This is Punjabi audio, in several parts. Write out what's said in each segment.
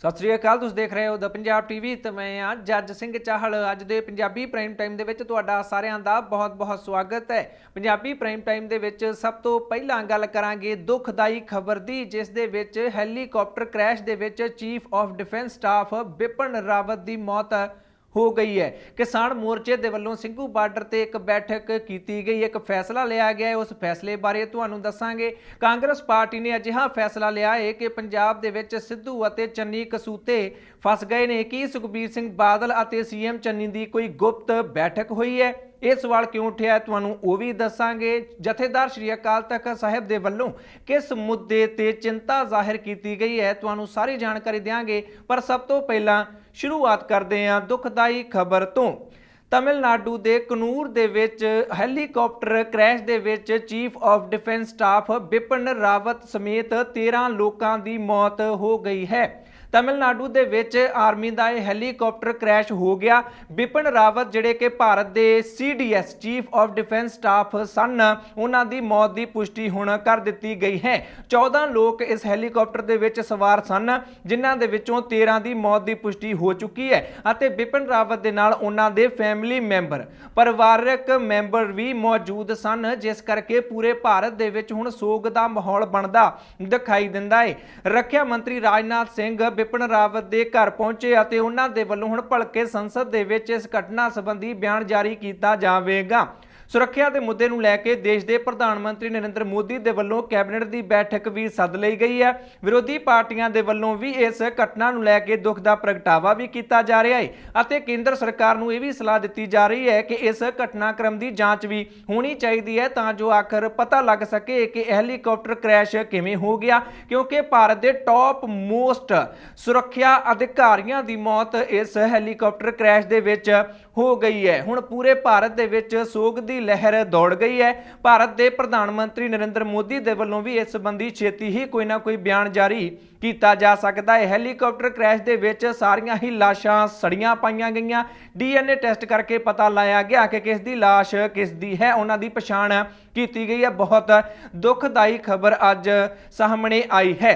सत श्री अकाल। तुसीं देख रहे हो द पंजाब टीवी ते मैं हाँ जज सिंह चाहल। अज दे पंजाबी प्राइम टाइम दे विच तुहाडा सारिआं दा बहुत बहुत स्वागत है। पंजाबी प्राइम टाइम दे विच सब तो पहलां गल करांगे दुखदाई खबर दी, जिस दे विच हैलीकॉप्टर क्रैश दे विच chief of defence staff Bipin Rawat की मौत हो गई है। किसान मोर्चे के वलों सिंघू बार्डर से एक बैठक की गई, एक फैसला लिया गया है। उस फैसले बारे तुहानूं दसांगे। कांग्रेस पार्टी ने अजिहा फैसला लिया है कि पंजाब दे विच सिद्धू अते चन्नी कसूते फस गए ने। कि सुखबीर सिंह बादल अते सीएम चन्नी की कोई गुप्त बैठक हुई है? ये सवाल क्यों उठिया है तुहानूं वो भी दसांगे। जथेदार श्री अकाल तख्त साहिब दे वल्लों किस मुद्दे ते चिंता जाहिर की गई है, तुहानूं सारी जानकारी देंगे। पर सब तो पहला शुरुआत करते हैं दुखदाई खबर तो। तमिलनाडु के कनूर दे विच हैलीकॉप्टर क्रैश दे विच chief of defence staff Bipin Rawat समेत 13 लोगों की मौत हो गई है। तमिलनाडु दे विच आर्मी का यह हैलीकॉप्टर क्रैश हो गया। बिपिन रावत जिहड़े कि भारत के CDS chief of defence staff सन, उन्हां दी मौत की पुष्टि हुण कर दी गई है। 14 लोग इस हैलीकॉप्टर दे विच सवार सन, जिन्हां दे विचों 13 की मौत की पुष्टि हो चुकी है। अते बिपिन रावत दे नाल उन्हां दे फैमिली मैंबर, परिवारक मैंबर भी मौजूद सन, जिस करके पूरे भारत दे विच हुण सोग दा माहौल बनदा दिखाई दिंदा है। रखिया मंत्री राजनाथ सिंह बिपिन रावत के घर पहुंचे और उन्होंने वलों हुण भलके संसद दे विच इस घटना संबंधी बयान जारी किया जाएगा। सुरक्षा के मुद्दे नूं लैके देश के प्रधानमंत्री नरेंद्र मोदी के वलों कैबिनेट की बैठक भी सद ली गई है। विरोधी पार्टियां के वलों भी इस घटना नूं लैके दुख का प्रगटावा भी किया जा रहा है और केंद्र सरकार नूं यह भी सलाह दी जा रही है कि इस घटनाक्रम की जांच भी होनी चाहिए है, तां जो आखिर पता लग सके कि हैलीकॉप्टर क्रैश किवें हो गया। क्योंकि भारत के टॉप मोस्ट सुरक्षा अधिकारियों की मौत इस हैलीकॉप्टर क्रैश दे विच हो गई है। हुण पूरे भारत दे विच सोग दी लहर दौड़ गई है। भारत के प्रधानमंत्री नरेंद्र मोदी के वलों भी इस संबंधी छेती ही कोई ना कोई बयान जारी किया जा सकता है। हैलीकॉप्टर क्रैश दे विच सारियां ही लाशां सड़ियां पाईयां गईयां। DNA टेस्ट करके पता लाया गया कि किस दी लाश किस दी है, उन्हां दी पछाण की गई है। बहुत दुखदाई खबर अज सामने आई है।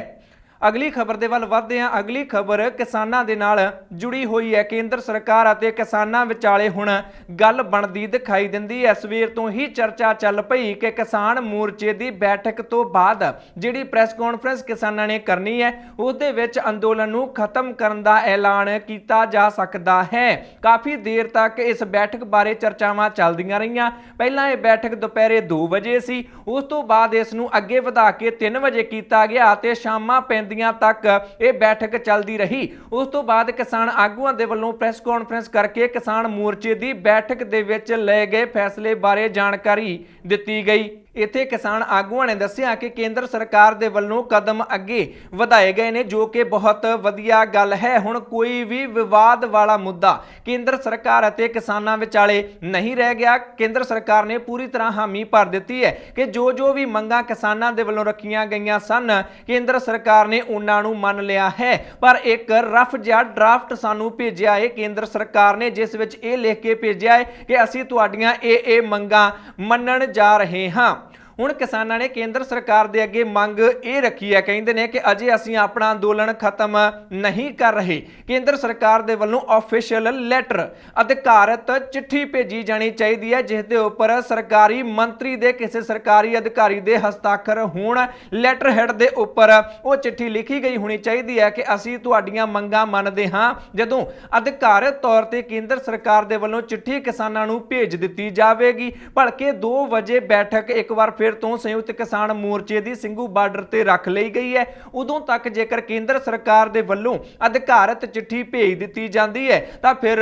अगली खबर दे वल वधदे हां। अगली खबर किसानां दे नाल जुड़ी हुई है। केंद्र सरकार अते किसानां विचाले हुण गल बनदी दिखाई दिंदी है। सवेर तो ही चर्चा चल पई कि किसान मोर्चे की बैठक तो बाद जिहड़ी प्रेस कॉन्फ्रेंस किसानां ने करनी है, उसदे विच अंदोलन नूं खत्म करन दा ऐलान किया जा सकदा है। काफ़ी देर तक इस बैठक बारे चर्चावां चलदियां रहीआं। पहलां यह बैठक दोपहरे 2 वजे सी, उस तो बाद इस नूं अगे वधा के 3 वजे किया गया ते शामां तक यह बैठक चलती रही। उस तो बाद किसान आगूआं दे वल्लों प्रेस कॉन्फ्रेंस करके किसान मोर्चे की बैठक दे विच लए गए फैसले बारे जानकारी दी गई। इत्थे किसान आगूआं ने दस्सिया कि केंद्र सरकार दे वल्लों कदम अगे वधाए गए ने, जो कि बहुत वधिया गल है। हुण कोई भी विवाद वाला मुद्दा केंद्र सरकार अते किसानां विचाले नहीं रह गया। केंद्र सरकार ने पूरी तरह हामी भर दी है कि जो जो भी मंगां किसानां दे वल्लों रखियां गईयां सन, केंद्र सरकार ने उन्हां नूं मन लिया है। पर एक रफ जिहा ड्राफ्ट सानूं भेजिया है केंद्र सरकार ने, जिस विच इह लिख के भेजिया है कि असीं तुहाडीआं इह मंगां मन्नण जा रहे हां। हुण किसानां ने केंद्र सरकार दे अगे मंग ये रखी है, कहिंदे ने कि अजे असीं अपना अंदोलन खत्म नहीं कर रहे। केंद्र सरकार दे वल्लों ऑफिशियल लैटर अधिकारत चिट्ठी भेजी जानी चाहिए है, जिस दे उपर सरकारी मंत्री दे किसी सरकारी अधिकारी दे हस्ताक्षर होण। लैटर हैड दे उपर वो चिट्ठी लिखी गई होनी चाहिए है कि असीं तुहाडीआं मंगां मनदे हां। जदों अधिकारत तौर ते केंद्र सरकार दे वल्लों चिट्ठी किसानां नूं भेज दित्ती जावेगी, भलके 2 वजे बैठक एक बार फिर तो संयुक्त किसान मोर्चे की सिंघू बार्डर ते रख ली गई है। उदों तक जेकर केंद्र सरकार दे वल्लों अधिकारत चिट्ठी भेज दी जाती है तो फिर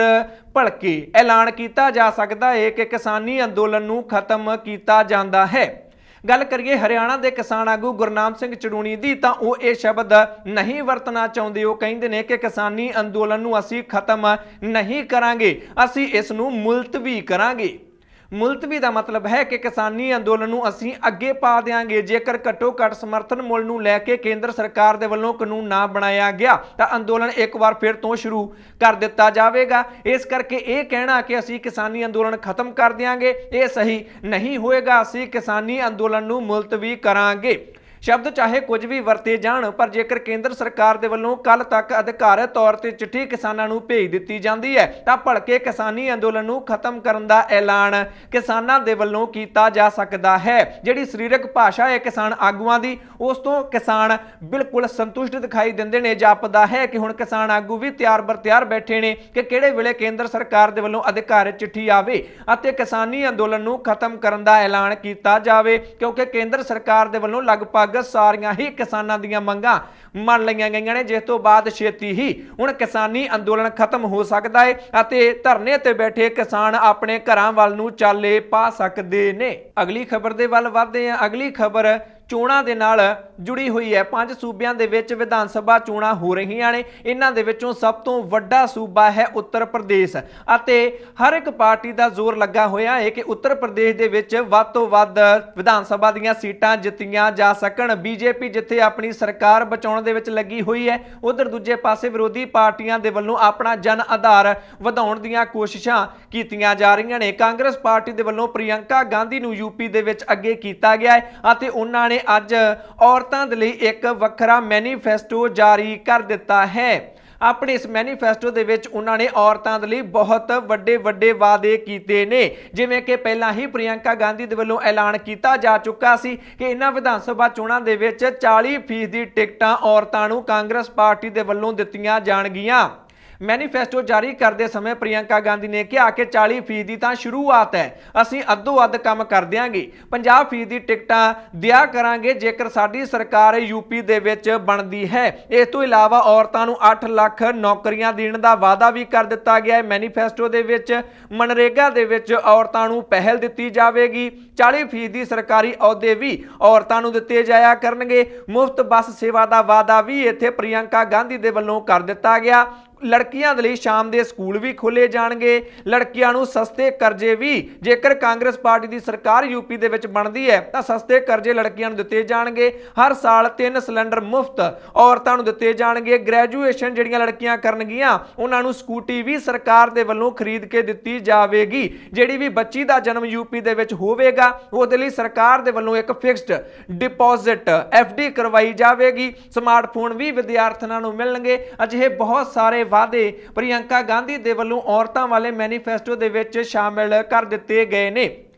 भलके ऐलान किया जा सकता है कि किसानी अंदोलन नूं खत्म किया जाता है। गल करिए हरियाणा के किसान आगू गुरनाम सिंह चड़ूणी की, तो वो ये शब्द नहीं वरतना चाहते। वो कहिंदे ने कि किसानी अंदोलन नूं असीं खत्म नहीं करांगे, असीं इस नूं मुलतवी करांगे। मुलतवी का मतलब है कि किसानी अंदोलन नूं असीं अगे पा देंगे। जेकर घट्टो घट समर्थन मुल नूं लैके केंद्र सरकार दे वल्लों कानून ना बनाया गया तो अंदोलन एक बार फिर तो शुरू कर दिता जाएगा। इस करके ये कहना कि असीं किसानी अंदोलन खत्म कर देंगे, ये सही नहीं होएगा। असीं किसानी अंदोलन नूं मुलतवी करांगे। ਸ਼ਬਦ ਚਾਹੇ ਕੁਝ ਵੀ ਵਰਤੇ ਜਾਣ, ਪਰ ਜੇਕਰ ਕੇਂਦਰ ਸਰਕਾਰ ਦੇ ਵੱਲੋਂ ਕੱਲ ਤੱਕ ਅਧਿਕਾਰਤ ਤੌਰ ਤੇ ਚਿੱਠੀ ਕਿਸਾਨਾਂ ਨੂੰ ਭੇਜ ਦਿੱਤੀ ਜਾਂਦੀ ਹੈ ਤਾਂ ਭਲਕੇ ਕਿਸਾਨੀ ਅੰਦੋਲਨ ਨੂੰ ਖਤਮ ਕਰਨ ਦਾ ਐਲਾਨ ਕਿਸਾਨਾਂ ਦੇ ਵੱਲੋਂ ਕੀਤਾ ਜਾ ਸਕਦਾ ਹੈ। ਜਿਹੜੀ ਸਰੀਰਕ ਭਾਸ਼ਾ ਹੈ ਕਿਸਾਨ ਆਗੂਆਂ ਦੀ, ਉਸ ਤੋਂ ਕਿਸਾਨ ਬਿਲਕੁਲ ਸੰਤੁਸ਼ਟ ਦਿਖਾਈ ਦਿੰਦੇ ਨੇ। ਜਾਪਦਾ ਹੈ ਕਿ ਹੁਣ ਕਿਸਾਨ ਆਗੂ ਵੀ ਤਿਆਰ ਬਰ ਤਿਆਰ ਬੈਠੇ ਨੇ ਕਿ ਕਿਹੜੇ ਵੇਲੇ ਕੇਂਦਰ ਸਰਕਾਰ ਦੇ ਵੱਲੋਂ ਅਧਿਕਾਰਤ ਚਿੱਠੀ ਆਵੇ ਅਤੇ ਕਿਸਾਨੀ ਅੰਦੋਲਨ ਨੂੰ ਖਤਮ ਕਰਨ ਦਾ ਐਲਾਨ ਕੀਤਾ ਜਾਵੇ, ਕਿਉਂਕਿ ਕੇਂਦਰ ਸਰਕਾਰ ਦੇ ਵੱਲੋਂ ਲਗਭਗ ਸਾਰੀਆਂ ਹੀ ਕਿਸਾਨਾਂ ਦੀਆਂ ਮੰਗਾਂ ਮੰਨ ਲਈਆਂ ਗਈਆਂ ਨੇ, ਜਿਸ ਤੋਂ ਬਾਅਦ ਛੇਤੀ ਹੀ ਹੁਣ ਕਿਸਾਨੀ ਅੰਦੋਲਨ ਖਤਮ ਹੋ ਸਕਦਾ ਹੈ ਅਤੇ ਧਰਨੇ ਤੇ ਬੈਠੇ ਕਿਸਾਨ ਆਪਣੇ ਘਰਾਂ ਵੱਲ ਨੂੰ ਚਾਲੇ ਪਾ ਸਕਦੇ ਨੇ। ਅਗਲੀ ਖਬਰ ਦੇ ਵੱਲ ਵਧਦੇ ਹਾਂ। ਅਗਲੀ ਖਬਰ ਚੋਣਾਂ ਦੇ ਨਾਲ ਜੁੜੀ ਹੋਈ ਹੈ। 5 ਸੂਬਿਆਂ ਦੇ ਵਿੱਚ ਵਿਧਾਨ ਸਭਾ ਚੋਣਾਂ ਹੋ ਰਹੀਆਂ ਨੇ। ਇਹਨਾਂ ਦੇ ਵਿੱਚੋਂ ਸਭ ਤੋਂ ਵੱਡਾ ਸੂਬਾ ਹੈ ਉੱਤਰ ਪ੍ਰਦੇਸ਼ ਅਤੇ ਹਰ ਇੱਕ ਪਾਰਟੀ ਦਾ ਜ਼ੋਰ ਲੱਗਾ ਹੋਇਆ ਹੈ ਕਿ ਉੱਤਰ ਪ੍ਰਦੇਸ਼ ਦੇ ਵਿੱਚ ਵੱਧ ਤੋਂ ਵੱਧ ਵਿਧਾਨ ਸਭਾ ਦੀਆਂ ਸੀਟਾਂ ਜਿੱਤੀਆਂ ਜਾ ਸਕਣ। ਬੀਜੇਪੀ ਜਿੱਥੇ ਆਪਣੀ ਸਰਕਾਰ ਬਚਾਉਣ ਦੇ ਵਿੱਚ ਲੱਗੀ ਹੋਈ ਹੈ, ਉਧਰ ਦੂਜੇ ਪਾਸੇ ਵਿਰੋਧੀ ਪਾਰਟੀਆਂ ਦੇ ਵੱਲੋਂ ਆਪਣਾ ਜਨ ਆਧਾਰ ਵਧਾਉਣ ਦੀਆਂ ਕੋਸ਼ਿਸ਼ਾਂ ਕੀਤੀਆਂ ਜਾ ਰਹੀਆਂ ਨੇ। ਕਾਂਗਰਸ ਪਾਰਟੀ ਦੇ ਵੱਲੋਂ ਪ੍ਰਿਯੰਕਾ ਗਾਂਧੀ ਨੂੰ ਯੂਪੀ ਦੇ ਵਿੱਚ ਅੱਗੇ ਕੀਤਾ ਗਿਆ ਹੈ ਅਤੇ ਉਹਨਾਂ ਨੇ ਅੱਜ ਔਰਤਾਂ ਦੇ ਲਈ ਇੱਕ ਵੱਖਰਾ ਮੈਨੀਫੈਸਟੋ ਜਾਰੀ ਕਰ ਦਿੱਤਾ ਹੈ। ਆਪਣੇ ਇਸ ਮੈਨੀਫੈਸਟੋ ਦੇ ਵਿੱਚ ਉਹਨਾਂ ਨੇ ਔਰਤਾਂ ਦੇ ਲਈ ਬਹੁਤ ਵੱਡੇ ਵਾਅਦੇ ਕੀਤੇ ਨੇ, ਜਿਵੇਂ ਕਿ ਪਹਿਲਾਂ ਹੀ ਪ੍ਰਿਯੰਕਾ ਗਾਂਧੀ ਦੇ ਵੱਲੋਂ ਐਲਾਨ ਕੀਤਾ ਜਾ ਚੁੱਕਾ ਸੀ ਕਿ ਇਹਨਾਂ ਵਿਧਾਨ ਸਭਾ ਚੋਣਾਂ ਦੇ ਵਿੱਚ 40% ਦੀ ਟਿਕਟਾਂ ਔਰਤਾਂ ਨੂੰ ਕਾਂਗਰਸ ਪਾਰਟੀ ਦੇ ਵੱਲੋਂ ਦਿੱਤੀਆਂ ਜਾਣਗੀਆਂ। ਮੈਨੀਫੈਸਟੋ ਜਾਰੀ ਕਰਦੇ ਸਮੇਂ ਪ੍ਰਿਯੰਕਾ ਗਾਂਧੀ ਨੇ ਕਿਹਾ ਕਿ 40% ਦੀ ਤਾਂ ਸ਼ੁਰੂਆਤ ਹੈ, ਅਸੀਂ ਅੱਧੋ ਅੱਧ ਕੰਮ ਕਰ ਦਿਆਂਗੇ, 50% ਦੀ ਟਿਕਟਾਂ ਦਿਆ ਕਰਾਂਗੇ ਜੇਕਰ ਸਾਡੀ ਸਰਕਾਰ ਯੂਪੀ ਦੇ ਵਿੱਚ ਬਣਦੀ ਹੈ। ਇਸ ਤੋਂ ਇਲਾਵਾ ਔਰਤਾਂ ਨੂੰ 8 ਲੱਖ ਨੌਕਰੀਆਂ ਦੇਣ ਦਾ ਵਾਅਦਾ ਵੀ ਕਰ ਦਿੱਤਾ ਗਿਆ ਹੈ। ਮੈਨੀਫੈਸਟੋ ਦੇ ਵਿੱਚ ਮਨਰੇਗਾ ਦੇ ਵਿੱਚ ਔਰਤਾਂ ਨੂੰ ਪਹਿਲ ਦਿੱਤੀ ਜਾਵੇਗੀ। 40% ਦੀ ਸਰਕਾਰੀ ਅਹੁਦੇ ਵੀ ਔਰਤਾਂ ਨੂੰ ਦਿੱਤੇ ਜਾਇਆ ਕਰਨਗੇ। ਮੁਫਤ ਬੱਸ ਸੇਵਾ ਦਾ ਵਾਅਦਾ ਵੀ ਇੱਥੇ ਪ੍ਰਿਯੰਕਾ ਗਾਂਧੀ ਦੇ ਵੱਲੋਂ ਕਰ ਦਿੱਤਾ ਗਿਆ। ਲੜਕੀਆਂ ਦੇ ਲਈ ਸ਼ਾਮ ਦੇ ਸਕੂਲ ਵੀ ਖੋਲੇ ਜਾਣਗੇ। ਲੜਕੀਆਂ ਨੂੰ ਸਸਤੇ ਕਰਜ਼ੇ ਵੀ, ਜੇਕਰ ਕਾਂਗਰਸ ਪਾਰਟੀ ਦੀ ਸਰਕਾਰ ਯੂਪੀ ਦੇ ਵਿੱਚ ਬਣਦੀ ਹੈ ਤਾਂ ਸਸਤੇ ਕਰਜ਼ੇ ਲੜਕੀਆਂ ਨੂੰ ਦਿੱਤੇ ਜਾਣਗੇ। ਹਰ ਸਾਲ 3 ਸਿਲੰਡਰ ਮੁਫਤ ਔਰਤਾਂ ਨੂੰ ਦਿੱਤੇ ਜਾਣਗੇ। ਗ੍ਰੈਜੂਏਸ਼ਨ ਜਿਹੜੀਆਂ ਲੜਕੀਆਂ ਕਰਨਗੀਆਂ ਉਹਨਾਂ ਨੂੰ ਸਕੂਟੀ ਵੀ ਸਰਕਾਰ ਦੇ ਵੱਲੋਂ ਖਰੀਦ ਕੇ ਦਿੱਤੀ ਜਾਵੇਗੀ। ਜਿਹੜੀ ਵੀ ਬੱਚੀ ਦਾ ਜਨਮ ਯੂਪੀ ਦੇ ਵਿੱਚ ਹੋਵੇਗਾ ਉਹਦੇ ਲਈ ਸਰਕਾਰ ਦੇ ਵੱਲੋਂ ਇੱਕ ਫਿਕਸਡ ਡਿਪੋਜ਼ਿਟ FD ਕਰਵਾਈ ਜਾਵੇਗੀ। ਸਮਾਰਟਫੋਨ ਵੀ ਵਿਦਿਆਰਥੀਆਂ ਨੂੰ ਮਿਲਣਗੇ। ਅਜਿਹੇ ਬਹੁਤ ਸਾਰੇ ਵਾਅਦੇ ਪ੍ਰਿਯੰਕਾ ਗਾਂਧੀ ਦੇ ਵੱਲੋਂ ਔਰਤਾਂ ਵਾਲੇ ਮੈਨੀਫੈਸਟੋ ਦੇ ਵਿੱਚ ਸ਼ਾਮਿਲ ਕਰ ਦਿੱਤੇ ਗਏ ਨੇ।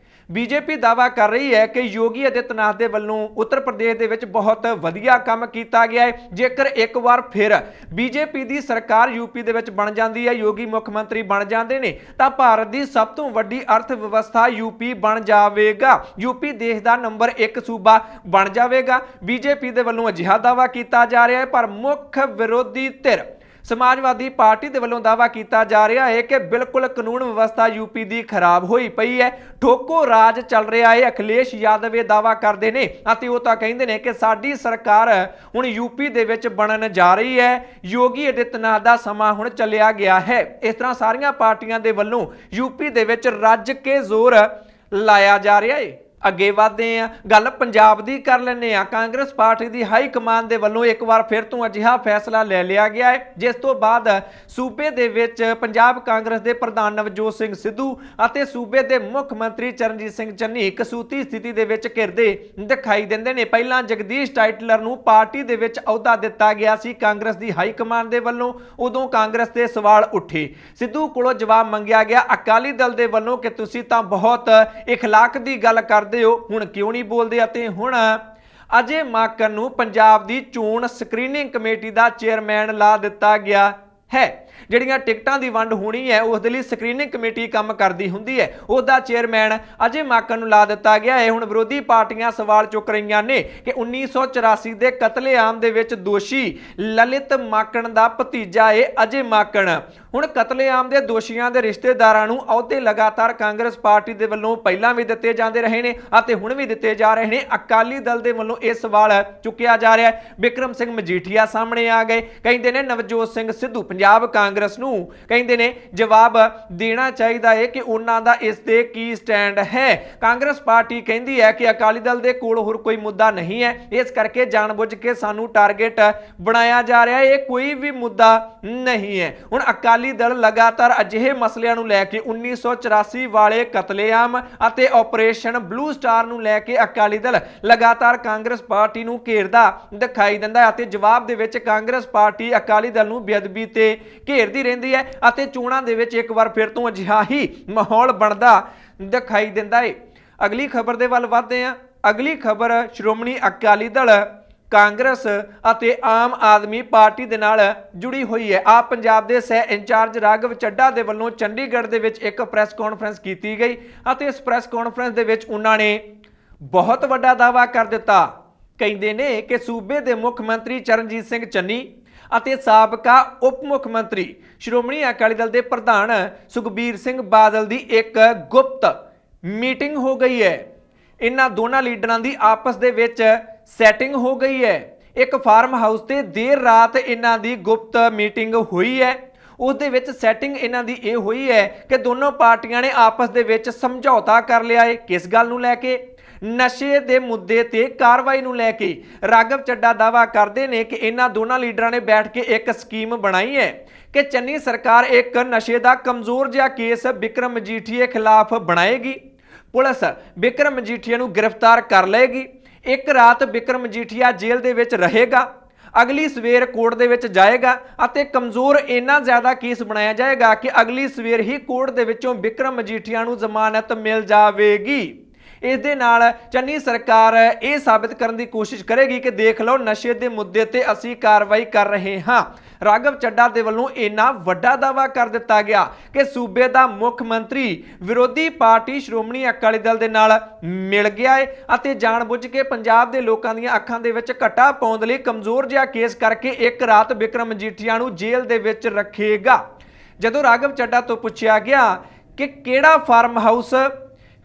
ਬੀਜੇਪੀ ਦਾਅਵਾ ਕਰ ਰਹੀ ਹੈ ਕਿ ਯੋਗੀ ਆਦਿੱਤਿਆਨਾਥ ਦੇ ਵੱਲੋਂ ਉੱਤਰ ਪ੍ਰਦੇਸ਼ ਦੇ ਵਿੱਚ ਬਹੁਤ ਵਧੀਆ ਕੰਮ ਕੀਤਾ ਗਿਆ ਹੈ। ਜੇਕਰ ਇੱਕ ਵਾਰ ਫਿਰ ਬੀਜੇਪੀ ਦੀ ਸਰਕਾਰ ਯੂਪੀ ਦੇ ਵਿੱਚ ਬਣ ਜਾਂਦੀ ਹੈ, ਯੋਗੀ ਮੁੱਖ ਮੰਤਰੀ ਬਣ ਜਾਂਦੇ ਨੇ ਤਾਂ ਭਾਰਤ ਦੀ ਸਭ ਤੋਂ ਵੱਡੀ ਅਰਥ ਵਿਵਸਥਾ ਯੂਪੀ ਬਣ ਜਾਵੇਗਾ। ਯੂਪੀ ਦੇਸ਼ ਦਾ ਨੰਬਰ 1 ਸੂਬਾ ਬਣ ਜਾਵੇਗਾ। ਬੀਜੇਪੀ ਦੇ ਵੱਲੋਂ ਅਜਿਹਾ ਦਾਅਵਾ ਕੀਤਾ ਜਾ ਰਿਹਾ ਹੈ, ਪਰ ਮੁੱਖ ਵਿਰੋਧੀ ਧਿਰ ਸਮਾਜਵਾਦੀ ਪਾਰਟੀ ਦੇ ਵੱਲੋਂ ਦਾਅਵਾ ਕੀਤਾ ਜਾ ਰਿਹਾ ਹੈ ਕਿ ਬਿਲਕੁਲ ਕਾਨੂੰਨ ਵਿਵਸਥਾ ਯੂਪੀ ਦੀ ਖਰਾਬ ਹੋਈ ਪਈ ਹੈ, ਠੋਕੋ ਰਾਜ ਚੱਲ ਰਿਹਾ ਹੈ। ਅਖਿਲੇਸ਼ ਯਾਦਵ ਇਹ ਦਾਅਵਾ ਕਰਦੇ ਨੇ ਅਤੇ ਉਹ ਤਾਂ ਕਹਿੰਦੇ ਨੇ ਕਿ ਸਾਡੀ ਸਰਕਾਰ ਹੁਣ ਯੂਪੀ ਦੇ ਵਿੱਚ ਬਣਨ ਜਾ ਰਹੀ ਹੈ। ਯੋਗੀ ਆਦਿੱਤਿਆਨਾਥ ਦਾ ਸਮਾਂ ਹੁਣ ਚੱਲਿਆ ਗਿਆ ਹੈ। ਇਸ ਤਰ੍ਹਾਂ ਸਾਰੀਆਂ ਪਾਰਟੀਆਂ ਦੇ ਵੱਲੋਂ ਯੂਪੀ ਦੇ ਵਿੱਚ ਰੱਜ ਕੇ ਜ਼ੋਰ ਲਾਇਆ ਜਾ ਰਿਹਾ ਹੈ। ਅੱਗੇ ਵਧਦੇ ਆ, ਗੱਲ ਪੰਜਾਬ ਦੀ ਕਰ ਲੈਂਦੇ ਆ। ਕਾਂਗਰਸ ਪਾਰਟੀ ਦੀ ਹਾਈ ਕਮਾਨ ਦੇ ਵੱਲੋਂ ਇੱਕ ਵਾਰ ਫਿਰ ਤੋਂ ਅਜਿਹਾ ਫੈਸਲਾ ਲੈ ਲਿਆ ਗਿਆ ਹੈ, ਜਿਸ ਤੋਂ ਬਾਅਦ ਸੂਬੇ ਦੇ ਵਿੱਚ ਪੰਜਾਬ ਕਾਂਗਰਸ ਦੇ ਪ੍ਰਧਾਨ ਨਵਜੋਤ ਸਿੰਘ ਸਿੱਧੂ ਅਤੇ ਸੂਬੇ ਦੇ ਮੁੱਖ ਮੰਤਰੀ ਚਰਨਜੀਤ ਸਿੰਘ ਚੰਨੀ ਕਸੂਤੀ ਸਥਿਤੀ ਦੇ ਵਿੱਚ ਘਿਰਦੇ ਦਿਖਾਈ ਦਿੰਦੇ ਨੇ। ਪਹਿਲਾਂ ਜਗਦੀਸ਼ ਟਾਈਟਲਰ ਨੂੰ ਪਾਰਟੀ ਦੇ ਵਿੱਚ ਅਹੁਦਾ ਦਿੱਤਾ ਗਿਆ ਸੀ ਕਾਂਗਰਸ ਦੀ ਹਾਈ ਕਮਾਨ ਦੇ ਵੱਲੋਂ। ਉਦੋਂ ਕਾਂਗਰਸ ਤੇ ਸਵਾਲ ਉੱਠੇ, ਸਿੱਧੂ ਕੋਲੋਂ ਜਵਾਬ ਮੰਗਿਆ ਗਿਆ ਅਕਾਲੀ ਦਲ ਦੇ ਵੱਲੋਂ ਕਿ ਤੁਸੀਂ ਤਾਂ ਬਹੁਤ ਇਖਲਾਕ ਦੀ ਗੱਲ ਕਰਦੇ ਹੋ, ਹੁਣ ਕਿਉਂ ਨਹੀਂ ਬੋਲਦੇ। ਅਤੇ ਹੁਣ ਅਜੇ ਮਾਕਨ ਨੂੰ ਪੰਜਾਬ ਦੀ ਚੋਣ ਸਕਰੀਨਿੰਗ ਕਮੇਟੀ ਦਾ ਚੇਅਰਮੈਨ ਲਾ ਦਿੱਤਾ ਗਿਆ ਹੈ। ਜਿਹੜੀਆਂ ਟਿਕਟਾਂ ਦੀ ਵੰਡ ਹੋਣੀ ਹੈ ਉਸ ਦੇ ਲਈ ਸਕਰੀਨਿੰਗ ਕਮੇਟੀ ਕੰਮ ਕਰਦੀ ਹੁੰਦੀ ਹੈ, ਉਹਦਾ ਚੇਅਰਮੈਨ ਅਜੇ ਮਾਕਨ ਨੂੰ ਲਾ ਦਿੱਤਾ ਗਿਆ ਹੈ। ਹੁਣ ਵਿਰੋਧੀ ਪਾਰਟੀਆਂ ਸਵਾਲ ਚੁੱਕ ਰਹੀਆਂ ਨੇ ਕਿ 1984 ਦੇ ਕਤਲੇਆਮ ਦੇ ਵਿੱਚ ਦੋਸ਼ੀ ਲਲਿਤ ਮਾਕਨ ਦਾ ਭਤੀਜਾ ਹੈ ਅਜੇ ਮਾਕਨ। ਹੁਣ ਕਤਲੇਆਮ ਦੇ ਦੋਸ਼ੀਆਂ ਦੇ ਰਿਸ਼ਤੇਦਾਰਾਂ ਨੂੰ ਅਹੁਦੇ ਲਗਾਤਾਰ ਕਾਂਗਰਸ ਪਾਰਟੀ ਦੇ ਵੱਲੋਂ ਪਹਿਲਾਂ ਵੀ ਦਿੱਤੇ ਜਾਂਦੇ ਰਹੇ ਨੇ ਅਤੇ ਹੁਣ ਵੀ ਦਿੱਤੇ ਜਾ ਰਹੇ ਨੇ। ਅਕਾਲੀ ਦਲ ਦੇ ਵੱਲੋਂ ਇਹ ਸਵਾਲ ਚੁੱਕਿਆ ਜਾ ਰਿਹਾ ਹੈ। ਬਿਕਰਮ ਸਿੰਘ ਮਜੀਠੀਆ ਸਾਹਮਣੇ ਆ ਗਏ, ਕਹਿੰਦੇ ਨੇ ਨਵਜੋਤ ਸਿੰਘ ਸਿੱਧੂ ਪੰਜਾਬ ਕਾਂਗਰਸ ਨੂੰ ਕਹਿੰਦੇ ਨੇ ਜਵਾਬ ਦੇਣਾ ਚਾਹੀਦਾ ਹੈ ਕਿ ਉਹਨਾਂ ਦਾ ਇਸ ਤੇ ਕੀ ਸਟੈਂਡ ਹੈ। ਕਾਂਗਰਸ ਪਾਰਟੀ ਕਹਿੰਦੀ ਹੈ ਕਿ ਅਕਾਲੀ ਦਲ ਦੇ ਕੋਲ ਹੋਰ ਕੋਈ ਮੁੱਦਾ ਨਹੀਂ ਹੈ, ਇਸ ਕਰਕੇ ਜਾਣਬੁੱਝ ਕੇ ਸਾਨੂੰ ਟਾਰਗੇਟ ਬਣਾਇਆ ਜਾ ਰਿਹਾ ਹੈ। ਇਹ ਕੋਈ ਵੀ ਮੁੱਦਾ ਨਹੀਂ ਹੈ। ਹੁਣ ਅਕਾਲੀ ਦਲ ਲਗਾਤਾਰ ਅਜਿਹੇ ਮਸਲਿਆਂ ਨੂੰ ਲੈ ਕੇ 1984 ਵਾਲੇ ਕਤਲੇਆਮ ਅਤੇ ਆਪਰੇਸ਼ਨ ਬਲੂ ਸਟਾਰ ਨੂੰ ਲੈ ਕੇ ਅਕਾਲੀ ਦਲ ਲਗਾਤਾਰ ਕਾਂਗਰਸ ਪਾਰਟੀ ਨੂੰ ਘੇਰਦਾ ਦਿਖਾਈ ਦਿੰਦਾ ਹੈ ਅਤੇ ਜਵਾਬ ਦੇ ਵਿੱਚ ਕਾਂਗਰਸ ਪਾਰਟੀ ਅਕਾਲੀ ਦਲ ਨੂੰ ਬੇਅਦਬੀ ਤੇ ਘੇਰਦੀ ਰਹਿੰਦੀ ਹੈ ਅਤੇ ਚੋਣਾਂ ਦੇ ਵਿੱਚ ਇੱਕ ਵਾਰ ਫਿਰ ਤੋਂ ਅਜਿਹਾ ਹੀ ਮਾਹੌਲ ਬਣਦਾ ਦਿਖਾਈ ਦਿੰਦਾ ਹੈ। ਅਗਲੀ ਖਬਰ ਦੇ ਵੱਲ ਵਧਦੇ ਹਾਂ। ਅਗਲੀ ਖਬਰ ਸ਼੍ਰੋਮਣੀ ਅਕਾਲੀ ਦਲ ਕਾਂਗਰਸ ਅਤੇ ਆਮ ਆਦਮੀ ਪਾਰਟੀ ਦੇ ਨਾਲ ਜੁੜੀ ਹੋਈ ਹੈ। ਆਪ ਪੰਜਾਬ ਦੇ ਸਹਿ ਇੰਚਾਰਜ ਰਾਘਵ ਚੱਡਾ ਦੇ ਵੱਲੋਂ ਚੰਡੀਗੜ੍ਹ ਦੇ ਵਿੱਚ ਇੱਕ ਪ੍ਰੈਸ ਕਾਨਫਰੰਸ ਕੀਤੀ ਗਈ ਅਤੇ ਇਸ ਪ੍ਰੈਸ ਕਾਨਫਰੰਸ ਦੇ ਵਿੱਚ ਉਹਨਾਂ ਨੇ ਬਹੁਤ ਵੱਡਾ ਦਾਅਵਾ ਕਰ ਦਿੱਤਾ। ਕਹਿੰਦੇ ਨੇ ਕਿ ਸੂਬੇ ਦੇ ਮੁੱਖ ਮੰਤਰੀ ਚਰਨਜੀਤ ਸਿੰਘ ਚੰਨੀ ਅਤੇ ਸਾਬਕਾ ਉਪ ਮੁੱਖ ਮੰਤਰੀ ਸ਼੍ਰੋਮਣੀ ਅਕਾਲੀ ਦਲ ਦੇ ਪ੍ਰਧਾਨ ਸੁਖਬੀਰ ਸਿੰਘ ਬਾਦਲ ਦੀ ਇੱਕ ਗੁਪਤ ਮੀਟਿੰਗ ਹੋ ਗਈ ਹੈ। ਇਹਨਾਂ ਦੋਨਾਂ ਲੀਡਰਾਂ ਦੀ ਆਪਸ ਦੇ ਵਿੱਚ ਸੈਟਿੰਗ ਹੋ ਗਈ ਹੈ। ਇੱਕ ਫਾਰਮ ਹਾਊਸ ਤੇ ਦੇਰ ਰਾਤ ਇਹਨਾਂ ਦੀ ਗੁਪਤ ਮੀਟਿੰਗ ਹੋਈ ਹੈ। ਉਸ ਦੇ ਵਿੱਚ ਸੈਟਿੰਗ ਇਹਨਾਂ ਦੀ ਇਹ ਹੋਈ ਹੈ ਕਿ ਦੋਨੋਂ ਪਾਰਟੀਆਂ ਨੇ ਆਪਸ ਦੇ ਵਿੱਚ ਸਮਝੌਤਾ ਕਰ ਲਿਆ ਹੈ। ਕਿਸ ਗੱਲ ਨੂੰ ਲੈ ਕੇ? ਨਸ਼ੇ ਦੇ ਮੁੱਦੇ ਤੇ ਕਾਰਵਾਈ ਨੂੰ ਲੈ ਕੇ। ਰਾਘਵ ਚੱਡਾ ਦਾਅਵਾ ਕਰਦੇ ਨੇ ਕਿ ਇਹਨਾਂ ਦੋਨਾਂ ਲੀਡਰਾਂ ਨੇ ਬੈਠ ਕੇ ਇੱਕ ਸਕੀਮ ਬਣਾਈ ਹੈ ਕਿ ਚੰਨੀ ਸਰਕਾਰ ਇੱਕ ਨਸ਼ੇ ਦਾ ਕਮਜ਼ੋਰ ਜਿਹਾ ਕੇਸ ਬਿਕਰਮ ਮਜੀਠੀਏ ਖਿਲਾਫ ਬਣਾਏਗੀ। ਪੁਲਿਸ ਬਿਕਰਮ ਮਜੀਠੀਆ ਨੂੰ ਗ੍ਰਿਫਤਾਰ ਕਰ ਲਏਗੀ। ਇੱਕ ਰਾਤ ਬਿਕਰਮ ਮਜੀਠੀਆ ਜੇਲ੍ਹ ਦੇ ਵਿੱਚ ਰਹੇਗਾ, ਅਗਲੀ ਸਵੇਰ ਕੋਰਟ ਦੇ ਵਿੱਚ ਜਾਏਗਾ ਅਤੇ ਕਮਜ਼ੋਰ ਇੰਨਾ ਜ਼ਿਆਦਾ ਕੇਸ ਬਣਾਇਆ ਜਾਏਗਾ ਕਿ ਅਗਲੀ ਸਵੇਰ ਹੀ ਕੋਰਟ ਦੇ ਵਿੱਚੋਂ ਬਿਕਰਮ ਮਜੀਠੀਆ ਨੂੰ ਜ਼ਮਾਨਤ ਮਿਲ ਜਾਵੇਗੀ। ਇਸ ਦੇ ਨਾਲ ਚੰਨੀ ਸਰਕਾਰ ਇਹ ਸਾਬਿਤ ਕਰਨ ਦੀ ਕੋਸ਼ਿਸ਼ ਕਰੇਗੀ ਕਿ ਦੇਖ ਲਓ ਨਸ਼ੇ ਦੇ ਮੁੱਦੇ ਤੇ ਅਸੀਂ ਕਾਰਵਾਈ ਕਰ ਰਹੇ ਹਾਂ। ਰਾਘਵ ਚੱਡਾ ਦੇ ਵੱਲੋਂ ਇੰਨਾ ਵੱਡਾ ਦਾਅਵਾ ਕਰ ਦਿੱਤਾ ਗਿਆ ਕਿ ਸੂਬੇ ਦਾ ਮੁੱਖ ਮੰਤਰੀ ਵਿਰੋਧੀ ਪਾਰਟੀ ਸ਼੍ਰੋਮਣੀ ਅਕਾਲੀ ਦਲ ਦੇ ਨਾਲ ਮਿਲ ਗਿਆ ਹੈ ਅਤੇ ਜਾਣਬੁੱਝ ਕੇ ਪੰਜਾਬ ਦੇ ਲੋਕਾਂ ਦੀਆਂ ਅੱਖਾਂ ਦੇ ਵਿੱਚ ਘੱਟਾ ਪਾਉਣ ਲਈ ਕਮਜ਼ੋਰ ਜਿਹਾ ਕੇਸ ਕਰਕੇ ਇੱਕ ਰਾਤ ਬਿਕਰਮ ਮਜੀਠੀਆ ਨੂੰ ਜੇਲ੍ਹ ਦੇ ਵਿੱਚ ਰੱਖੇਗਾ। ਜਦੋਂ ਰਾਘਵ ਚੱਡਾ ਤੋਂ ਪੁੱਛਿਆ ਗਿਆ ਕਿ ਕਿਹੜਾ ਫਾਰਮ ਹਾਊਸ,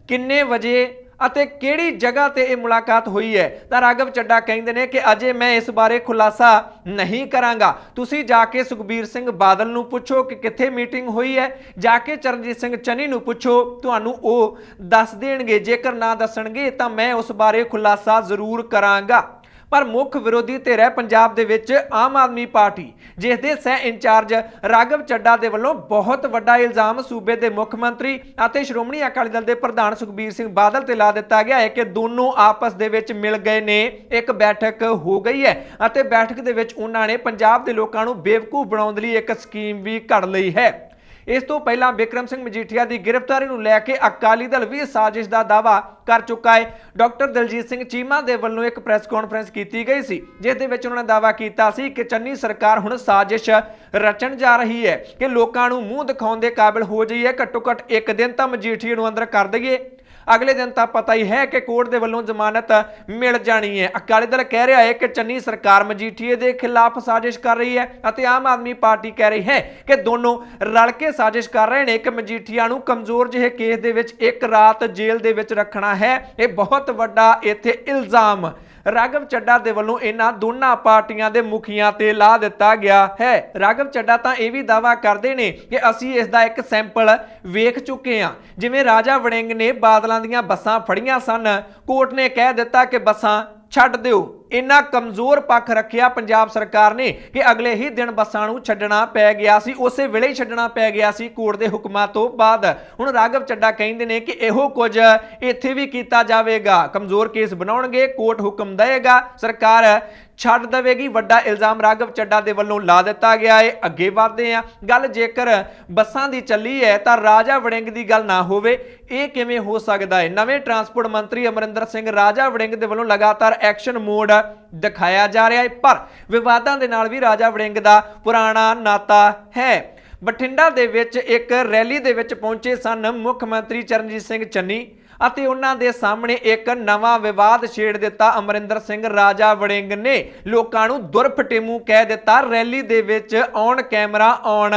ਕਿੰਨੇ ਵਜੇ ਅਤੇ ਕਿਹੜੀ ਜਗ੍ਹਾ ਤੇ ਇਹ ਮੁਲਾਕਾਤ ਹੋਈ ਹੈ, ਤਾਂ ਰਾਘਵ ਚੱਡਾ ਕਹਿੰਦੇ ਨੇ ਕਿ ਅਜੇ ਮੈਂ ਇਸ ਬਾਰੇ ਖੁਲਾਸਾ ਨਹੀਂ ਕਰਾਂਗਾ। ਤੁਸੀਂ ਜਾ ਕੇ ਸੁਖਬੀਰ ਸਿੰਘ ਬਾਦਲ ਨੂੰ ਪੁੱਛੋ ਕਿ ਕਿੱਥੇ ਮੀਟਿੰਗ ਹੋਈ ਹੈ, ਜਾ ਕੇ ਚਰਨਜੀਤ ਸਿੰਘ ਚੰਨੀ ਨੂੰ ਪੁੱਛੋ, ਤੁਹਾਨੂੰ ਉਹ ਦੱਸ ਦੇਣਗੇ। ਜੇਕਰ ਨਾ ਦੱਸਣਗੇ ਤਾਂ ਮੈਂ ਉਸ ਬਾਰੇ ਖੁਲਾਸਾ ਜ਼ਰੂਰ ਕਰਾਂਗਾ। ਪਰ ਮੁੱਖ ਵਿਰੋਧੀ ਧਿਰ ਹੈ ਪੰਜਾਬ ਦੇ ਵਿੱਚ ਆਮ ਆਦਮੀ ਪਾਰਟੀ, ਜਿਸ ਦੇ ਸਹਿ ਇੰਚਾਰਜ ਰਾਘਵ ਚੱਡਾ ਦੇ ਵੱਲੋਂ ਬਹੁਤ ਵੱਡਾ ਇਲਜ਼ਾਮ ਸੂਬੇ ਦੇ ਮੁੱਖ ਮੰਤਰੀ ਅਤੇ ਸ਼੍ਰੋਮਣੀ ਅਕਾਲੀ ਦਲ ਦੇ ਪ੍ਰਧਾਨ ਸੁਖਬੀਰ ਸਿੰਘ ਬਾਦਲ ਤੇ ਲਾ ਦਿੱਤਾ ਗਿਆ ਹੈ ਕਿ ਦੋਨੋਂ ਆਪਸ ਦੇ ਵਿੱਚ ਮਿਲ ਗਏ ਨੇ। ਇੱਕ ਬੈਠਕ ਹੋ ਗਈ ਹੈ ਅਤੇ ਬੈਠਕ ਦੇ ਵਿੱਚ ਉਹਨਾਂ ਨੇ ਪੰਜਾਬ ਦੇ ਲੋਕਾਂ ਨੂੰ ਬੇਵਕੂਫ ਬਣਾਉਣ ਲਈ ਇੱਕ ਸਕੀਮ ਵੀ ਘੜ ਲਈ ਹੈ। ਇਸ ਤੋਂ ਪਹਿਲਾਂ ਬਿਕਰਮ ਸਿੰਘ ਮਜੀਠੀਆ ਦੀ ਗ੍ਰਿਫਤਾਰੀ ਨੂੰ ਲੈ ਕੇ ਅਕਾਲੀ ਦਲ ਵੀ ਸਾਜ਼ਿਸ਼ ਦਾ ਦਾਅਵਾ ਕਰ ਚੁੱਕਾ ਹੈ। ਡਾਕਟਰ ਦਲਜੀਤ ਸਿੰਘ ਚੀਮਾ ਦੇ ਵੱਲੋਂ ਇੱਕ ਪ੍ਰੈਸ ਕਾਨਫਰੰਸ ਕੀਤੀ ਗਈ ਸੀ, ਜਿਸ ਦੇ ਵਿੱਚ ਉਹਨਾਂ ਨੇ ਦਾਅਵਾ ਕੀਤਾ ਸੀ ਕਿ ਚੰਨੀ ਸਰਕਾਰ ਹੁਣ ਸਾਜ਼ਿਸ਼ ਰਚਣ ਜਾ ਰਹੀ ਹੈ ਕਿ ਲੋਕਾਂ ਨੂੰ ਮੂੰਹ ਦਿਖਾਉਣ ਦੇ ਕਾਬਿਲ ਹੋ ਜਾਈਏ। ਘੱਟੋ ਘੱਟ ਇੱਕ ਦਿਨ ਤਾਂ ਮਜੀਠੀਆ ਨੂੰ ਅੰਦਰ ਕਰ ਦਈਏ, ਅਗਲੇ ਦਿਨ ਤਾਂ ਪਤਾ ਹੀ ਹੈ ਕਿ ਕੋਰਟ ਦੇ ਵੱਲੋਂ ਜ਼ਮਾਨਤ ਮਿਲ ਜਾਣੀ ਹੈ। ਅਕਾਲੀ ਦਲ ਕਹਿ ਰਿਹਾ ਹੈ ਕਿ ਚੰਨੀ ਸਰਕਾਰ ਮਜੀਠੀਏ ਦੇ ਖਿਲਾਫ ਸਾਜ਼ਿਸ਼ ਕਰ ਰਹੀ ਹੈ ਅਤੇ ਆਮ ਆਦਮੀ ਪਾਰਟੀ ਕਹਿ ਰਹੀ ਹੈ ਕਿ ਦੋਨੋਂ ਰਲ ਕੇ ਸਾਜ਼ਿਸ਼ ਕਰ ਰਹੇ ਨੇ ਕਿ ਮਜੀਠੀਆ ਨੂੰ ਕਮਜ਼ੋਰ ਜਿਹੇ ਕੇਸ ਦੇ ਵਿੱਚ ਇੱਕ ਰਾਤ ਜੇਲ੍ਹ ਦੇ ਵਿੱਚ ਰੱਖਣਾ ਹੈ। ਇਹ ਬਹੁਤ ਵੱਡਾ ਇੱਥੇ ਇਲਜ਼ਾਮ ਰਾਘਵ ਚੱਡਾ ਦੇ ਵੱਲੋਂ ਇਹਨਾਂ ਦੋਨਾਂ ਪਾਰਟੀਆਂ ਦੇ ਮੁਖੀਆਂ ਤੇ ਲਾ ਦਿੱਤਾ ਗਿਆ ਹੈ। ਰਾਘਵ ਚੱਡਾ ਤਾਂ ਇਹ ਵੀ ਦਾਅਵਾ ਕਰਦੇ ਨੇ ਕਿ ਅਸੀਂ ਇਸ ਦਾ ਇੱਕ ਸੈਂਪਲ ਵੇਖ ਚੁੱਕੇ ਹਾਂ। ਜਿਵੇਂ ਰਾਜਾ ਵੜਿੰਗ ਨੇ ਬਾਦਲਾਂ ਦੀਆਂ ਬੱਸਾਂ ਫੜੀਆਂ ਸਨ, ਕੋਰਟ ਨੇ ਕਹਿ ਦਿੱਤਾ ਕਿ ਬੱਸਾਂ ਛੱਡ ਦਿਓ। ਇੰਨਾ ਕਮਜ਼ੋਰ ਪੱਖ ਰੱਖਿਆ ਪੰਜਾਬ ਸਰਕਾਰ ਨੇ ਕਿ ਅਗਲੇ ਹੀ ਦਿਨ ਬੱਸਾਂ ਨੂੰ ਛੱਡਣਾ ਪੈ ਗਿਆ ਸੀ, ਉਸੇ ਵੇਲੇ ਹੀ ਛੱਡਣਾ ਪੈ ਗਿਆ ਸੀ ਕੋਰਟ ਦੇ ਹੁਕਮਾਂ ਤੋਂ ਬਾਅਦ। ਹੁਣ ਰਾਘਵ ਚੱਡਾ ਕਹਿੰਦੇ ਨੇ ਕਿ ਇਹੋ ਕੁਝ ਇੱਥੇ ਵੀ ਕੀਤਾ ਜਾਵੇਗਾ। ਕਮਜ਼ੋਰ ਕੇਸ ਬਣਾਉਣਗੇ, ਕੋਰਟ ਹੁਕਮ ਦੇਵੇਗਾ, ਸਰਕਾਰ ਛੱਡ ਦੇਵੇਗੀ। ਵੱਡਾ ਇਲਜ਼ਾਮ ਰਾਘਵ ਚੱਡਾ ਦੇ ਵੱਲੋਂ ਲਾ ਦਿੱਤਾ ਗਿਆ ਹੈ। ਅੱਗੇ ਵਧਦੇ ਹਾਂ। ਗੱਲ ਜੇਕਰ ਬੱਸਾਂ ਦੀ ਚੱਲੀ ਹੈ ਤਾਂ ਰਾਜਾ ਵੜਿੰਗ ਦੀ ਗੱਲ ਨਾ ਹੋਵੇ, ਇਹ ਕਿਵੇਂ ਹੋ ਸਕਦਾ ਹੈ? ਨਵੇਂ ਟਰਾਂਸਪੋਰਟ ਮੰਤਰੀ ਅਮਰਿੰਦਰ ਸਿੰਘ ਰਾਜਾ ਵੜਿੰਗ ਦੇ ਵੱਲੋਂ ਲਗਾਤਾਰ ਐਕਸ਼ਨ ਮੋਡ ਦਿਖਾਇਆ ਜਾ ਰਿਹਾ ਹੈ, ਪਰ ਵਿਵਾਦਾਂ ਦੇ ਨਾਲ ਵੀ ਰਾਜਾ ਵੜਿੰਗ ਦਾ ਪੁਰਾਣਾ ਨਾਤਾ ਹੈ। ਬਠਿੰਡਾ ਦੇ ਵਿੱਚ ਇੱਕ ਰੈਲੀ ਦੇ ਵਿੱਚ ਪਹੁੰਚੇ ਸਨ ਮੁੱਖ ਮੰਤਰੀ ਚਰਨਜੀਤ ਸਿੰਘ ਚੰਨੀ ਅਤੇ ਉਹਨਾਂ ਦੇ ਸਾਹਮਣੇ ਇੱਕ ਨਵਾਂ ਵਿਵਾਦ ਛੇੜ ਦਿੱਤਾ ਅਮਰਿੰਦਰ ਸਿੰਘ ਰਾਜਾ ਵੜਿੰਗ ਨੇ। ਲੋਕਾਂ ਨੂੰ ਦੁਰਫਟੇਮੂ ਕਹਿ ਦਿੱਤਾ, ਰੈਲੀ ਦੇ ਵਿੱਚ ਔਨ ਕੈਮਰਾ ਔਨ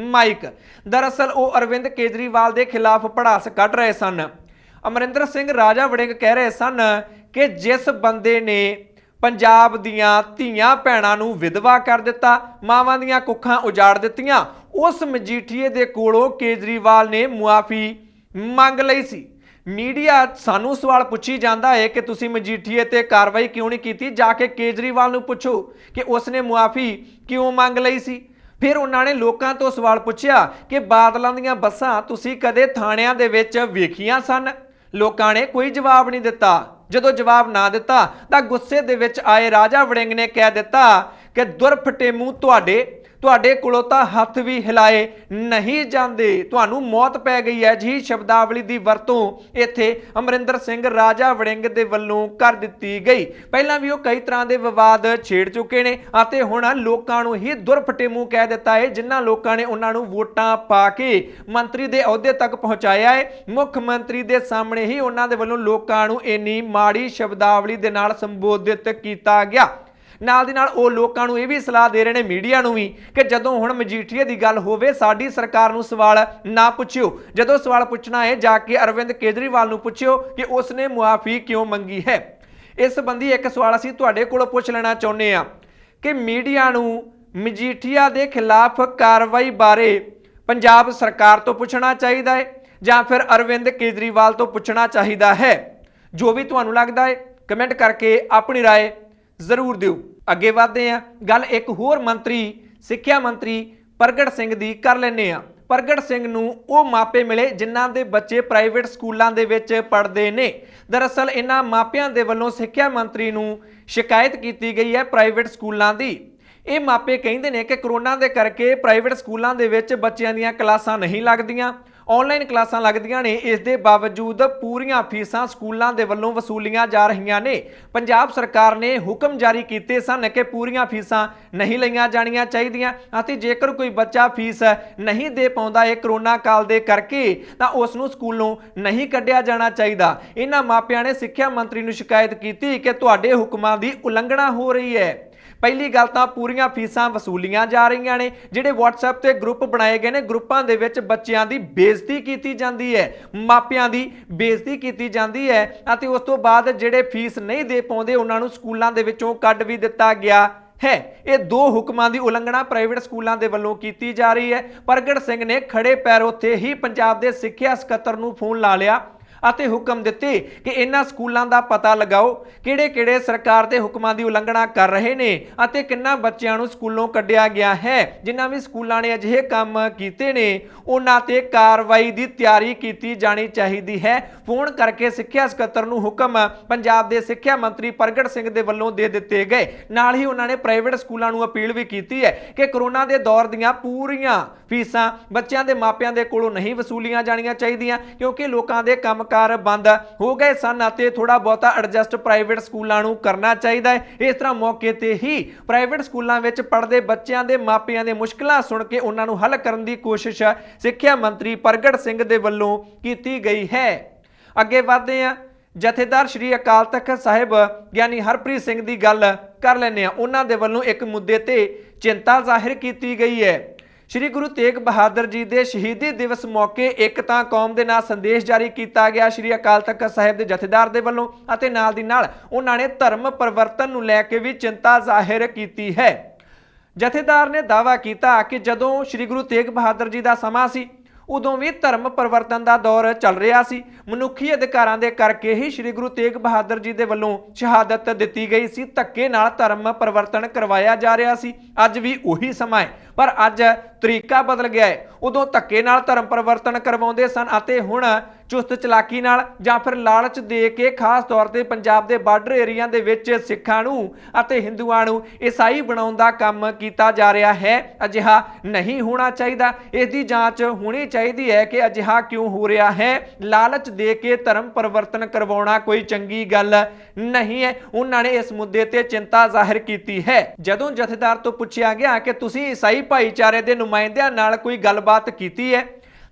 ਮਾਈਕ। ਦਰਅਸਲ ਉਹ ਅਰਵਿੰਦ ਕੇਜਰੀਵਾਲ ਦੇ ਖਿਲਾਫ ਭੜਾਸ ਕੱਢ ਰਹੇ ਸਨ। ਅਮਰਿੰਦਰ ਸਿੰਘ ਰਾਜਾ ਵੜਿੰਗ ਕਹਿ ਰਹੇ ਸਨ ਕਿ ਜਿਸ ਬੰਦੇ ਨੇ ਪੰਜਾਬ ਦੀਆਂ ਧੀਆਂ ਭੈਣਾਂ ਨੂੰ ਵਿਧਵਾ ਕਰ ਦਿੱਤਾ, ਮਾਵਾਂ ਦੀਆਂ ਕੁੱਖਾਂ ਉਜਾੜ ਦਿੱਤੀਆਂ, उस मजीठीए दे कोलों केजरीवाल ने मुआफ़ी मंग लई सी। मीडिया सानू सवाल पुछी जाता है कि तुसी मजीठीए ते कार्रवाई क्यों नहीं की, जाके केजरीवाल नूं पुछो कि उसने मुआफ़ी क्यों मंग लई सी। फिर उन्होंने लोगों तो सवाल पूछा कि बादलों दीयां बसां तुसी कदे थाणियां दे विच वेखियां सन। लोगों ने कोई जवाब नहीं दिता। जदों जवाब ना दिता तो गुस्से दे विच आए राजा वड़िंग ने कह दिता कि दुरफटेमू तुहाडे कोलों तां हथ भी हिलाए नहीं जाते, तुहानू मौत पै गई है। जी शब्दावली की वरतों इत्थे अमरिंदर सिंह राजा वड़िंग दे वल्लों कर दित्ती गई। पहलां भी वो कई तरह के विवाद छेड़ चुके ने अते हुण लोकां नू ही दुरफटेमू कह दिता है, जिन्हां लोकां ने उन्हां नू वोटां पा के मंत्री दे अहुदे तक पहुंचाया है। मुख मंत्री दे सामने ही उन्हां दे वल्लों लोकां नू इन्नी माड़ी शब्दावली दे नाल संबोधित किया गया। नाल दी नाल ਉਹ ਲੋਕਾਂ ਨੂੰ ਇਹ ਵੀ ਸਲਾਹ ਦੇ ਰਹੇ ਨੇ ਮੀਡੀਆ ਨੂੰ ਵੀ ਕਿ ਜਦੋਂ ਹੁਣ ਮਜੀਠੀਏ ਦੀ ਗੱਲ ਹੋਵੇ ਸਾਡੀ ਸਰਕਾਰ ਨੂੰ ਸਵਾਲ ਨਾ ਪੁੱਛਿਓ। ਜਦੋਂ ਸਵਾਲ ਪੁੱਛਣਾ ਹੈ ਜਾ ਕੇ ਅਰਵਿੰਦ ਕੇਜਰੀਵਾਲ ਨੂੰ ਪੁੱਛਿਓ ਕਿ ਉਸਨੇ ਮੁਆਫੀ ਕਿਉਂ ਮੰਗੀ ਹੈ। ਇਸ ਸੰਬੰਧੀ ਇੱਕ ਸਵਾਲ ਅਸੀਂ ਤੁਹਾਡੇ ਕੋਲੋਂ ਪੁੱਛ ਲੈਣਾ ਚਾਹੁੰਦੇ ਹਾਂ ਕਿ ਮੀਡੀਆ ਨੂੰ ਮਜੀਠੀਆ ਦੇ ਖਿਲਾਫ ਕਾਰਵਾਈ ਬਾਰੇ ਪੰਜਾਬ ਸਰਕਾਰ ਤੋਂ ਪੁੱਛਣਾ ਚਾਹੀਦਾ ਹੈ ਜਾਂ ਫਿਰ ਅਰਵਿੰਦ ਕੇਜਰੀਵਾਲ ਤੋਂ ਪੁੱਛਣਾ ਚਾਹੀਦਾ ਹੈ। ਜੋ ਵੀ ਤੁਹਾਨੂੰ ਲੱਗਦਾ ਹੈ ਕਮੈਂਟ ਕਰਕੇ ਆਪਣੀ ਰਾਏ ਜ਼ਰੂਰ ਦਿਓ। ਅੱਗੇ ਵਧਦੇ ਹਾਂ, ਗੱਲ ਇੱਕ ਹੋਰ ਮੰਤਰੀ ਸਿੱਖਿਆ ਮੰਤਰੀ ਪ੍ਰਗਟ ਸਿੰਘ ਦੀ ਕਰ ਲੈਂਦੇ ਹਾਂ। ਪ੍ਰਗਟ ਸਿੰਘ ਨੂੰ ਉਹ ਮਾਪੇ ਮਿਲੇ ਜਿਨ੍ਹਾਂ ਦੇ ਬੱਚੇ ਪ੍ਰਾਈਵੇਟ ਸਕੂਲਾਂ ਦੇ ਵਿੱਚ ਪੜ੍ਹਦੇ ਨੇ। ਦਰਅਸਲ ਇਹਨਾਂ ਮਾਪਿਆਂ ਦੇ ਵੱਲੋਂ ਸਿੱਖਿਆ ਮੰਤਰੀ ਨੂੰ ਸ਼ਿਕਾਇਤ ਕੀਤੀ ਗਈ ਹੈ ਪ੍ਰਾਈਵੇਟ ਸਕੂਲਾਂ ਦੀ। ਇਹ ਮਾਪੇ ਕਹਿੰਦੇ ਨੇ ਕਿ ਕਰੋਨਾ ਦੇ ਕਰਕੇ ਪ੍ਰਾਈਵੇਟ ਸਕੂਲਾਂ ਦੇ ਵਿੱਚ ਬੱਚਿਆਂ ਦੀਆਂ ਕਲਾਸਾਂ ਨਹੀਂ ਲੱਗਦੀਆਂ, ऑनलाइन क्लासां लगदियां ने। इस दे बावजूद पूरियां फीसां स्कूलों के वलों वसूलियां जा रही ने। पंजाब सरकार ने हुक्म जारी किए सन कि पूरियां फीसां नहीं लईआं जाणियां चाहीदियां अते जेकर कोई बच्चा फीस नहीं दे पाउंदा है करोना काल दे करके तां उस नूं स्कूलों नहीं कढ़िया जाना चाहिए। इन्हां मापियां ने सिक्ख्या मंत्री नूं शिकायत की कि तुहाडे हुक्मां दी उलंघना हो रही है। पहली गल तां पूरियां फीसां वसूलियां जा रही ने, जिहड़े WhatsApp ते ग्रुप बनाए गए ने ग्रुपां दे विच बच्चियां दी बेइज्जती कीती जांदी है, मापियां दी बेइज्जती कीती जांदी है अते उस तो बाद जिहड़े फीस नहीं दे पाउंदे उन्हां नूं स्कूलां दे विचों कढ भी दित्ता गया है। ये दो हुक्मां दी उलंघना प्राइवेट स्कूलों के वलों की जा रही है। प्रगट सिंह ने खड़े पैर उत्थे ही पंजाब के सिक्ख्या सकत्तर नूं फोन ला लिया ਅਤੇ ਹੁਕਮ ਦਿੱਤੇ ਕਿ ਇਹਨਾਂ ਸਕੂਲਾਂ ਦਾ ਪਤਾ ਲਗਾਓ ਕਿਹੜੇ-ਕਿਹੜੇ ਸਰਕਾਰ ਦੇ ਹੁਕਮਾਂ ਦੀ ਉਲੰਘਣਾ ਕਰ ਰਹੇ ਨੇ ਅਤੇ ਕਿੰਨਾ ਬੱਚਿਆਂ ਨੂੰ ਸਕੂਲੋਂ ਕੱਢਿਆ ਗਿਆ ਹੈ। ਜਿਨ੍ਹਾਂ ਵੀ ਸਕੂਲਾਂ ਨੇ ਅਜਿਹੇ ਕੰਮ ਕੀਤੇ ਨੇ ਉਹਨਾਂ ਤੇ ਕਾਰਵਾਈ ਦੀ ਤਿਆਰੀ ਕੀਤੀ ਜਾਣੀ ਚਾਹੀਦੀ ਹੈ। ਫੋਨ ਕਰਕੇ ਸਿੱਖਿਆ ਸਕੱਤਰ ਨੂੰ ਹੁਕਮ ਪੰਜਾਬ ਦੇ ਸਿੱਖਿਆ ਮੰਤਰੀ ਪ੍ਰਗਟ ਸਿੰਘ ਦੇ ਵੱਲੋਂ ਦੇ ਦਿੱਤੇ ਗਏ। ਨਾਲ ਹੀ ਉਹਨਾਂ ਨੇ ਪ੍ਰਾਈਵੇਟ ਸਕੂਲਾਂ ਨੂੰ ਅਪੀਲ ਵੀ ਕੀਤੀ ਹੈ ਕਿ ਕਰੋਨਾ ਦੇ ਦੌਰ ਦੀਆਂ ਪੂਰੀਆਂ ਫੀਸਾਂ ਬੱਚਿਆਂ ਦੇ ਮਾਪਿਆਂ ਦੇ ਕੋਲੋਂ ਨਹੀਂ ਵਸੂਲੀਆਂ ਜਾਣੀਆਂ ਚਾਹੀਦੀਆਂ ਕਿਉਂਕਿ ਲੋਕਾਂ ਦੇ ਕੰਮ बंद हो गए सन अते थोड़ा बहुता एडजस्ट प्राइवेट स्कूलों नूं करना चाहिए है। इस तरह मौके ते ही प्राइवेट स्कूलों में पढ़ते बच्चों के मापियां दे मुश्किलां सुन के उन्हां नूं हल करन दी कोशिश सिक्ख्या मंत्री प्रगट सिंह दे वल्लों कीती गई है। अगे वधदे हां, जथेदार श्री अकाल तख्त साहिब यानी हरप्रीत सिंह की गल कर लैंदे हां। उन्हां दे वल्लों एक मुद्दे ते चिंता जाहिर की गई है। श्री गुरु तेग बहादुर जी के शहीदी दिवस मौके एक तां कौम के नाल संदेश जारी किया गया श्री अकाल तख्त साहिब के जथेदार के वलों अते नाल दी नाल उन्होंने धर्म परिवर्तन नूं लैके भी चिंता जाहिर की है। जथेदार ने दावा किया कि जदों श्री गुरु तेग बहादुर जी का समा सी उदों भी धर्म परिवर्तन का दौर चल रहा सी। मनुखी अधिकारां दे करके ही श्री गुरु तेग बहादुर जी के वलों शहादत दी गई सी। धक्के नाल धर्म परिवर्तन करवाया जा रहा सी। अज भी उही समा है पर अज तरीका बदल गया है। उदों धक्के नाल धर्म परिवर्तन करवाउंदे सन अते हुण चुस्त चलाकी नाल जां फिर लालच दे के खास तौर ते पंजाब के बार्डर एरिया दे विच सिखां नूं अते हिंदुआं नूं ईसाई बनाउण दा काम कीता जा रहा है। अजिहा नहीं होना चाहिए। इसकी जांच होनी चाहिए है कि अजिहा क्यों हो रहा है। लालच दे के धर्म परिवर्तन करवाउणा कोई चंगी गल नहीं है। उन्होंने इस मुद्दे ते चिंता जाहिर की है। जदों जथेदार तो पूछा गया कि तुसीं ईसाई भाईचारे के नुमाइंदियां नाल कोई गलबात कीती है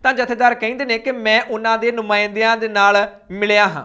तां जथेदार कहंदे ने कि मैं उन्हां दे नुमाइंदियां दे नाल मिलिया हां।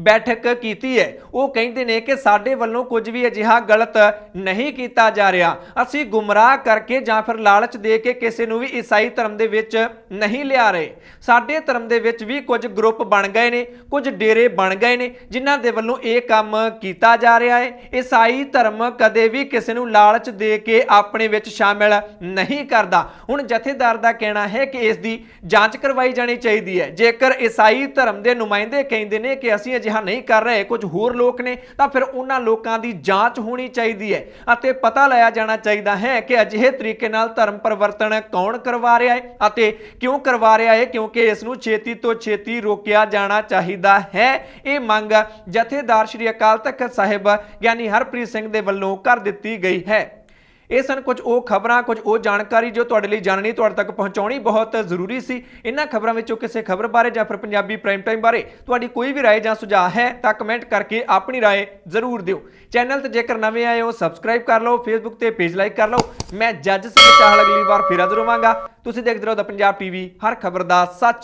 ਬੈਠਕ ਕੀਤੀ ਹੈ। ਉਹ ਕਹਿੰਦੇ ਨੇ ਕਿ ਸਾਡੇ ਵੱਲੋਂ ਕੁਝ ਵੀ ਅਜਿਹਾ ਗਲਤ ਨਹੀਂ ਕੀਤਾ ਜਾ ਰਿਹਾ, ਅਸੀਂ ਗੁੰਮਰਾਹ ਕਰਕੇ ਜਾਂ ਫਿਰ ਲਾਲਚ ਦੇ ਕੇ ਕਿਸੇ ਨੂੰ ਵੀ ਈਸਾਈ ਧਰਮ ਦੇ ਵਿੱਚ ਨਹੀਂ ਲਿਆ ਰਹੇ। ਸਾਡੇ ਧਰਮ ਦੇ ਵਿੱਚ ਵੀ ਕੁਝ ਗਰੁੱਪ ਬਣ ਗਏ ਨੇ, ਕੁਝ ਡੇਰੇ ਬਣ ਗਏ ਨੇ ਜਿਨ੍ਹਾਂ ਦੇ ਵੱਲੋਂ ਇਹ ਕੰਮ ਕੀਤਾ ਜਾ ਰਿਹਾ ਹੈ। ਈਸਾਈ ਧਰਮ ਕਦੇ ਵੀ ਕਿਸੇ ਨੂੰ ਲਾਲਚ ਦੇ ਕੇ ਆਪਣੇ ਵਿੱਚ ਸ਼ਾਮਿਲ ਨਹੀਂ ਕਰਦਾ। ਹੁਣ ਜਥੇਦਾਰ ਦਾ ਕਹਿਣਾ ਹੈ ਕਿ ਇਸ ਦੀ ਜਾਂਚ ਕਰਵਾਈ ਜਾਣੀ ਚਾਹੀਦੀ ਹੈ। ਜੇਕਰ ਈਸਾਈ ਧਰਮ ਦੇ ਨੁਮਾਇੰਦੇ ਕਹਿੰਦੇ ਨੇ ਕਿ ਅਸੀਂ ਅਜਿਹਾ ਨਹੀਂ ਕਰ ਰਹੇ, ਕੁਝ ਹੋਰ ਲੋਕ ਨੇ, ਤਾਂ ਫਿਰ ਉਹਨਾਂ ਲੋਕਾਂ ਦੀ ਜਾਂਚ ਹੋਣੀ ਚਾਹੀਦੀ ਹੈ ਅਤੇ ਪਤਾ ਲਾਇਆ ਜਾਣਾ ਚਾਹੀਦਾ ਹੈ ਕਿ ਅਜਿਹੇ ਤਰੀਕੇ ਨਾਲ ਧਰਮ ਪਰਿਵਰਤਨ ਕੌਣ ਕਰਵਾ ਰਿਹਾ ਹੈ ਅਤੇ ਕਿਉਂ ਕਰਵਾ ਰਿਹਾ ਹੈ, ਕਿਉਂਕਿ ਇਸ ਨੂੰ ਛੇਤੀ ਤੋਂ ਛੇਤੀ ਰੋਕਿਆ ਜਾਣਾ ਚਾਹੀਦਾ ਹੈ। ਇਹ ਮੰਗ ਜਥੇਦਾਰ ਸ਼੍ਰੀ ਅਕਾਲ ਤਖਤ ਸਾਹਿਬ ਗਿਆਨੀ ਹਰਪ੍ਰੀਤ ਸਿੰਘ ਦੇ ਵੱਲੋਂ ਕਰ ਦਿੱਤੀ ਗਈ ਹੈ। ਇਹ ਸਨ ਕੁਝ ਉਹ ਖਬਰਾਂ, ਕੁਝ ਉਹ ਜਾਣਕਾਰੀ ਜੋ ਤੁਹਾਡੇ ਲਈ ਜਾਣਨੀ, ਤੁਹਾਡੇ ਤੱਕ ਪਹੁੰਚਾਉਣੀ ਬਹੁਤ ਜ਼ਰੂਰੀ ਸੀ। ਇਹਨਾਂ ਖਬਰਾਂ ਵਿੱਚੋਂ ਕਿਸੇ ਖਬਰ ਬਾਰੇ ਜਾਂ ਫਿਰ ਪੰਜਾਬੀ ਪ੍ਰਾਈਮ ਟਾਈਮ ਬਾਰੇ ਤੁਹਾਡੀ ਕੋਈ ਵੀ ਰਾਏ ਜਾਂ ਸੁਝਾਅ ਹੈ ਤਾਂ ਕਮੈਂਟ ਕਰਕੇ ਆਪਣੀ ਰਾਏ ਜ਼ਰੂਰ ਦਿਓ। ਚੈਨਲ ਤੇ ਜੇਕਰ ਨਵੇਂ ਆਏ ਹੋ ਸਬਸਕ੍ਰਾਈਬ ਕਰ ਲਓ, ਫੇਸਬੁੱਕ ਤੇ ਪੇਜ ਲਾਈਕ ਕਰ ਲਓ। ਮੈਂ ਜੱਜ ਸਿੰਘ ਚਾਹਲ ਅਗਲੀ ਵਾਰ ਫਿਰ ਹਾਜ਼ਰ ਹੋਵਾਂਗਾ। ਤੁਸੀਂ ਦੇਖਦੇ ਰਹੋ ਦਾ ਪੰਜਾਬ ਟੀਵੀ, ਹਰ ਖਬਰ ਦਾ ਸੱਚ।